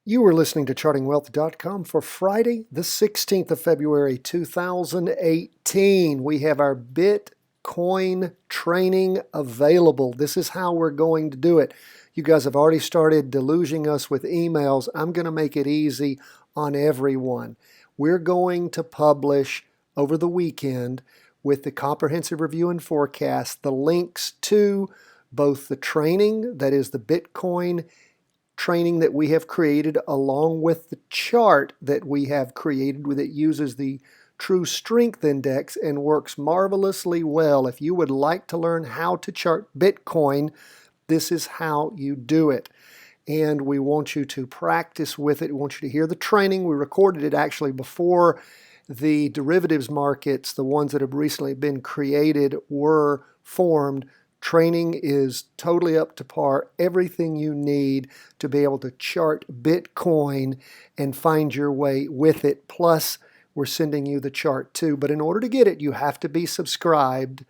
You are listening to chartingwealth.com for Friday, the 16th of February, 2018. We have our Bitcoin training available. This is how we're going to do it. You guys have already started deluging us with emails. I'm going to make it easy on everyone. We're going to publish over the weekend with the comprehensive review and forecast the links to both the training, that is the Bitcoin training that we have created, along with the chart that we have created that uses the True Strength Index and works marvelously well. If you would like to learn how to chart Bitcoin, this is how you do it. And we want you to practice with it. We want you to hear the training. We recorded it actually before the derivatives markets, the ones that have recently been created, were formed. Training is totally up to par. Everything you need to be able to chart Bitcoin and find your way with it. Plus, we're sending you the chart too. But in order to get it, you have to be subscribed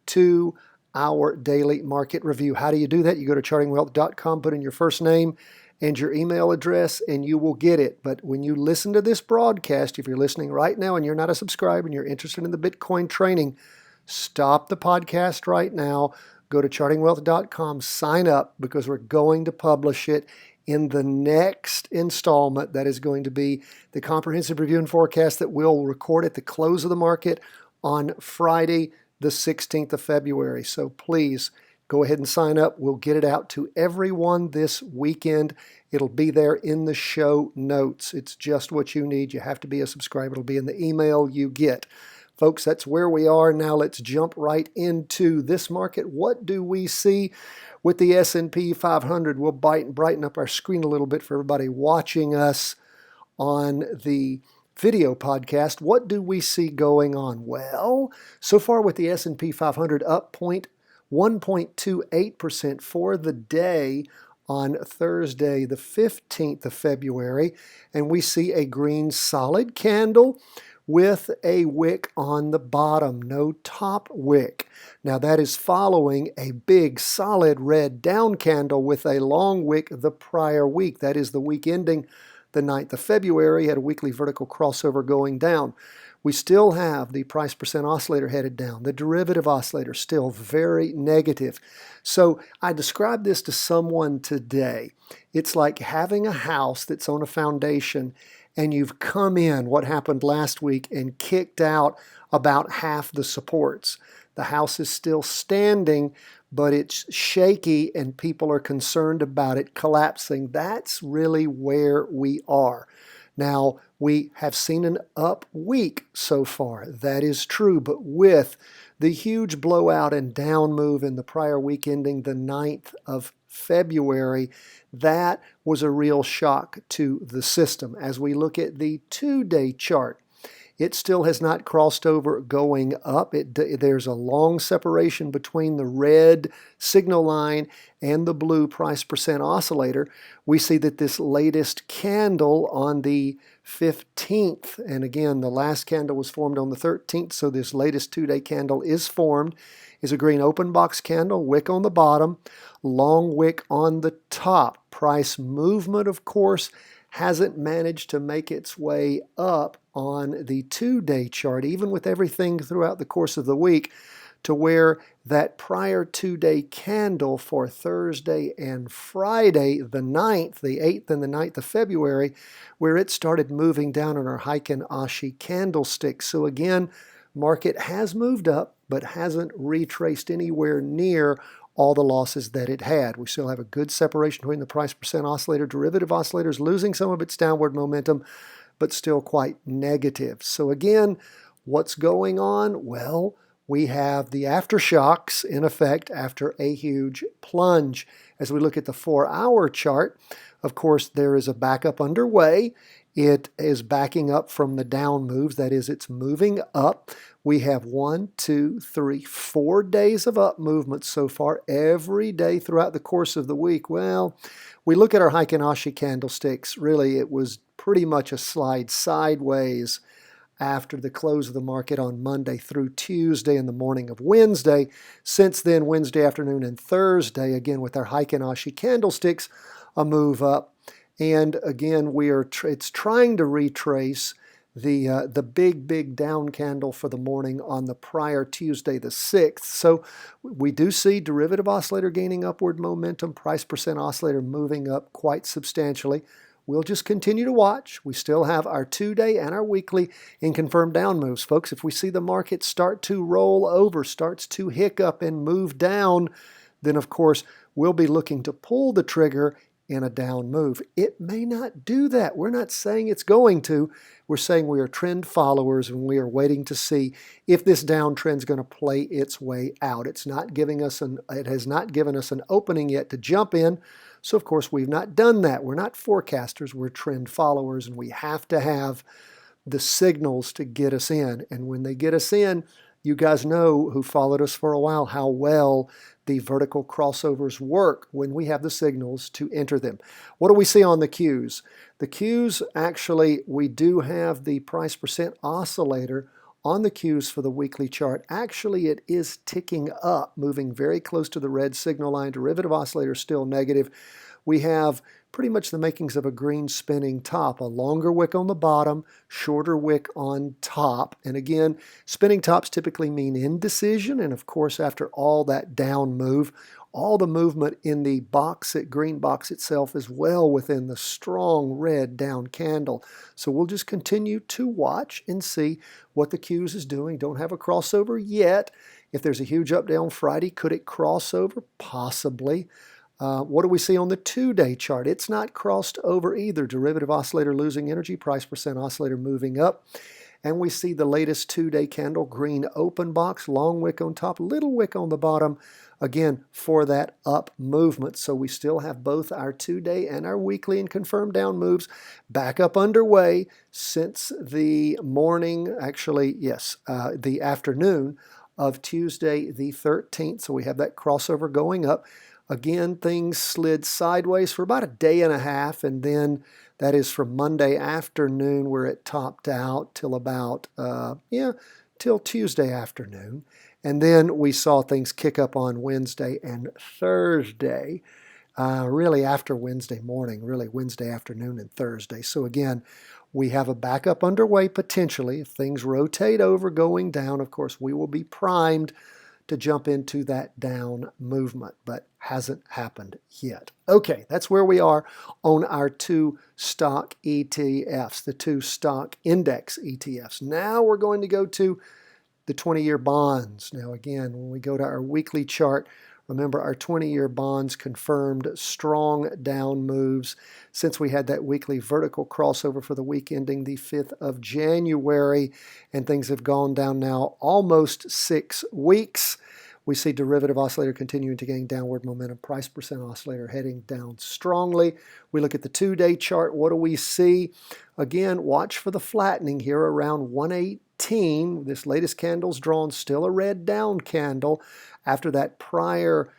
to our daily market review. How do you do that? You go to chartingwealth.com, put in your first name and your email address, and you will get it. But when you listen to this broadcast, if you're listening right now and you're not a subscriber and you're interested in the Bitcoin training, stop the podcast right now. Go to chartingwealth.com, sign up, because we're going to publish it in the next installment. That is going to be the comprehensive review and forecast that we'll record at the close of the market on Friday, the 16th of February. So please go ahead and sign up. We'll get it out to everyone this weekend. It'll be there in the show notes. It's just what you need. You have to be a subscriber. It'll be in the email you get. Folks, that's where we are. Now let's jump right into this market. What do we see with the S&P 500? We'll brighten up our screen a little bit for everybody watching us on the video podcast. What do we see going on? Well, so far with the S&P 500 up 1.28% for the day on Thursday, the 15th of February, and we see a green solid candle with a wick on the bottom, no top wick. Now that is following a big solid red down candle with a long wick the prior week. That is the week ending the 9th of February, had a weekly vertical crossover going down. We still have the price percent oscillator headed down. The derivative oscillator still very negative. So I described this to someone today. It's like having a house that's on a foundation and you've come in, what happened last week, and kicked out about half the supports. The house is still standing, but it's shaky and people are concerned about it collapsing. That's really where we are. Now, we have seen an up week so far. That is true, but with the huge blowout and down move in the prior week ending the 9th of February, that was a real shock to the system. As we look at the 2-day chart, it still has not crossed over going up. There's a long separation between the red signal line and the blue price percent oscillator. We see that this latest candle on the 15th, and again, the last candle was formed on the 13th, so this latest 2-day candle is formed, is a green open box candle, wick on the bottom, long wick on the top. Price movement, of course, hasn't managed to make its way up on the 2-day chart, even with everything throughout the course of the week, to where that prior 2-day candle for Thursday and Friday, the 9th, the 8th and the 9th of February, where it started moving down on our Heiken Ashi candlestick. So again, market has moved up, but hasn't retraced anywhere near all the losses that it had. We still have a good separation between the price percent oscillator. Derivative oscillators losing some of its downward momentum, but still quite negative. So again, what's going on? Well, we have the aftershocks in effect after a huge plunge. As we look at the 4-hour chart, of course, there is a backup underway. It is backing up from the down moves. That is, it's moving up. We have 1, 2, 3, 4 days of up movement so far, every day throughout the course of the week. Well, we look at our Heiken Ashi candlesticks. Really, it was pretty much a slide sideways after the close of the market on Monday through Tuesday and the morning of Wednesday. Since then, Wednesday afternoon and Thursday, again with our Heiken Ashi candlesticks, a move up. And again, it's trying to retrace the big down candle for the morning on the prior Tuesday, the 6th. So we do see derivative oscillator gaining upward momentum, price percent oscillator moving up quite substantially. We'll just continue to watch. We still have our 2-day and our weekly in confirmed down moves. Folks, if we see the market start to roll over, starts to hiccup and move down, then of course we'll be looking to pull the trigger in a down move. It may not do that. We're not saying it's going to. We're saying we are trend followers and we are waiting to see if this downtrend is going to play its way out. It has not given us an opening yet to jump in. So of course we've not done that. We're not forecasters, we're trend followers, and we have to have the signals to get us in. And when they get us in, you guys know who followed us for a while how well the vertical crossovers work when we have the signals to enter them. What do we see on the Qs? The Qs, actually, we do have the price percent oscillator on the Qs for the weekly chart. Actually, it is ticking up, moving very close to the red signal line. Derivative oscillator still negative. We have pretty much the makings of a green spinning top, a longer wick on the bottom, shorter wick on top. And again, spinning tops typically mean indecision. And of course, after all that down move, all the movement in the green box itself is well within the strong red down candle. So we'll just continue to watch and see what the Qs is doing. Don't have a crossover yet. If there's a huge up down Friday, could it cross over? Possibly. What do we see on the 2-day chart? It's not crossed over either. Derivative oscillator losing energy, price percent oscillator moving up. And we see the latest 2-day candle, green open box, long wick on top, little wick on the bottom, again, for that up movement. So we still have both our 2-day and our weekly and confirmed down moves back up underway since the morning, actually, yes, the afternoon of Tuesday the 13th. So we have that crossover going up. Again, things slid sideways for about a day and a half, and then that is from Monday afternoon where it topped out till about, till Tuesday afternoon. And then we saw things kick up on Wednesday and Thursday, really after Wednesday morning, really Wednesday afternoon and Thursday. So again, we have a backup underway potentially. If things rotate over going down, of course, we will be primed to jump into that down movement, but hasn't happened yet. Okay, that's where we are on our 2 stock ETFs, the 2 stock index ETFs. Now we're going to go to the 20-year bonds. Now again, when we go to our weekly chart, remember our 20-year bonds confirmed strong down moves since we had that weekly vertical crossover for the week ending the 5th of January, and things have gone down now almost 6 weeks. We see derivative oscillator continuing to gain downward momentum, price percent oscillator heading down strongly. We look at the 2-day chart. What do we see? Again, watch for the flattening here around 118. This latest candle's drawn still a red down candle after that prior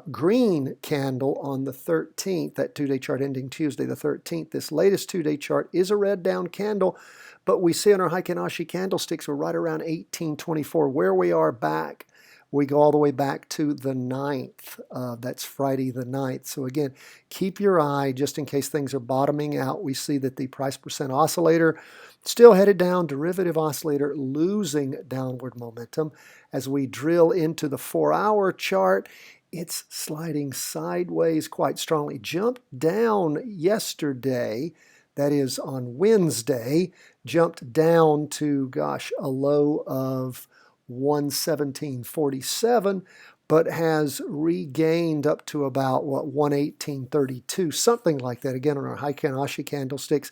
green candle on the 13th, that 2-day chart ending Tuesday the 13th. This latest 2-day chart is a red down candle, but we see on our Heikin Ashi candlesticks we're right around 1824. Where we are back, we go all the way back to the 9th. That's Friday the 9th. So again, keep your eye just in case things are bottoming out. We see that the price percent oscillator still headed down, derivative oscillator losing downward momentum. As we drill into the 4-hour chart, it's sliding sideways quite strongly. Jumped down yesterday, that is on Wednesday, jumped down to, a low of 117.47, but has regained up to about, 118.32, something like that. Again, on our Heikin Ashi candlesticks,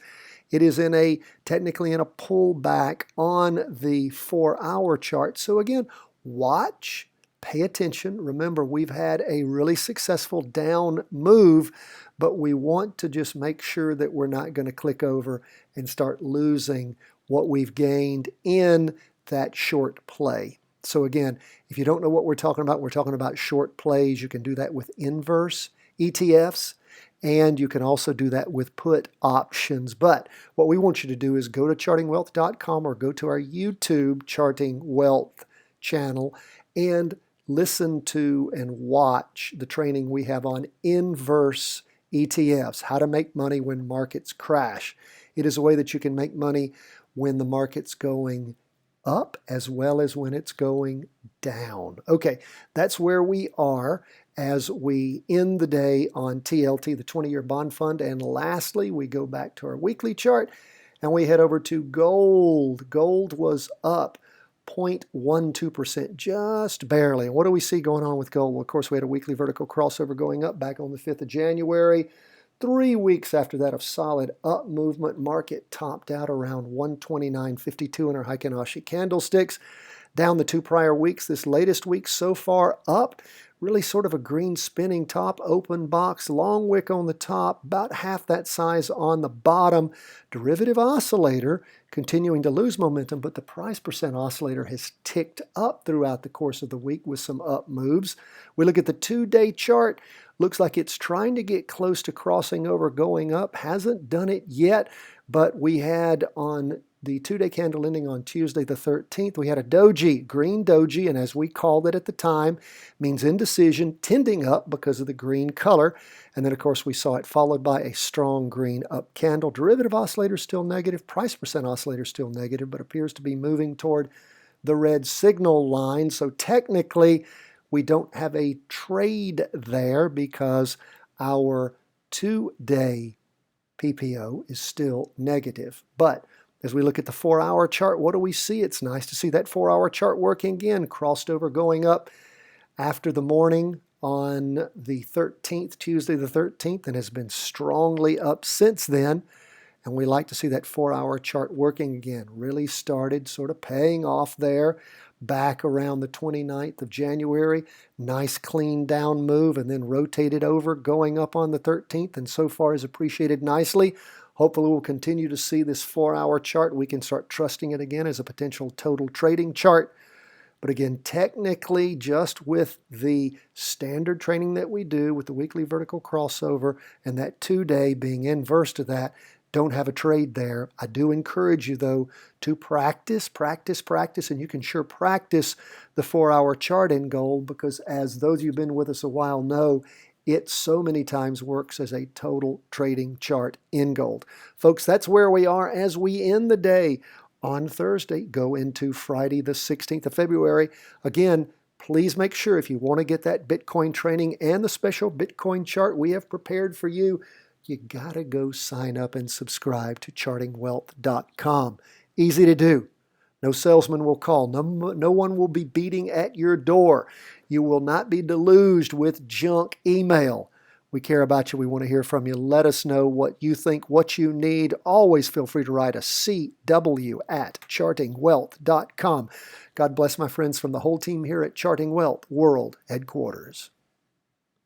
it is technically in a pullback on the 4-hour chart. So again, watch, pay attention. Remember, we've had a really successful down move, but we want to just make sure that we're not going to click over and start losing what we've gained in that short play. So again, if you don't know what we're talking about short plays. You can do that with inverse ETFs, and you can also do that with put options. But what we want you to do is go to chartingwealth.com or go to our YouTube Charting Wealth channel and listen to and watch the training we have on inverse ETFs, how to make money when markets crash. It is a way that you can make money when the market's going up as well as when it's going down. Okay, that's where we are as we end the day on TLT, the 20-year bond fund. And lastly, we go back to our weekly chart and we head over to gold. Gold was up 0.12%, just barely. And what do we see going on with gold? Well, of course, we had a weekly vertical crossover going up back on the 5th of January. 3 weeks after that of solid up movement, market topped out around 129.52 in our Heikin-Ashi candlesticks. Down the 2 prior weeks, this latest week so far up, really sort of a green spinning top, open box, long wick on the top, about half that size on the bottom. Derivative oscillator continuing to lose momentum, but the price percent oscillator has ticked up throughout the course of the week with some up moves. We look at the 2-day chart. Looks like it's trying to get close to crossing over, going up. Hasn't done it yet, but we had on the 2-day candle ending on Tuesday the 13th, we had a doji, green doji, and as we called it at the time, means indecision, tending up because of the green color. And then, of course, we saw it followed by a strong green up candle. Derivative oscillator still negative, price percent oscillator still negative, but appears to be moving toward the red signal line. So technically, we don't have a trade there because our 2-day PPO is still negative. But as we look at the 4-hour chart, what do we see? It's nice to see that 4-hour chart working again, crossed over going up after the morning on the 13th, Tuesday the 13th, and has been strongly up since then. And we like to see that 4-hour chart working again. Really started sort of paying off there back around the 29th of January. Nice clean down move and then rotated over going up on the 13th, and so far has appreciated nicely. Hopefully we'll continue to see this 4-hour chart. We can start trusting it again as a potential total trading chart. But again, technically, just with the standard trading that we do with the weekly vertical crossover and that 2-day being inverse to that, don't have a trade there. I do encourage you, though, to practice, and you can sure practice the 4-hour chart in gold because as those of you who've been with us a while know, it so many times works as a total trading chart in gold. Folks, that's where we are as we end the day on Thursday, go into Friday the 16th of February. Again, please make sure if you want to get that Bitcoin training and the special Bitcoin chart we have prepared for you, you got to go sign up and subscribe to chartingwealth.com. Easy to do. No salesman will call. No one will be beating at your door. You will not be deluged with junk email. We care about you. We want to hear from you. Let us know what you think, what you need. Always feel free to write a CW@chartingwealth.com. God bless my friends from the whole team here at Charting Wealth World Headquarters.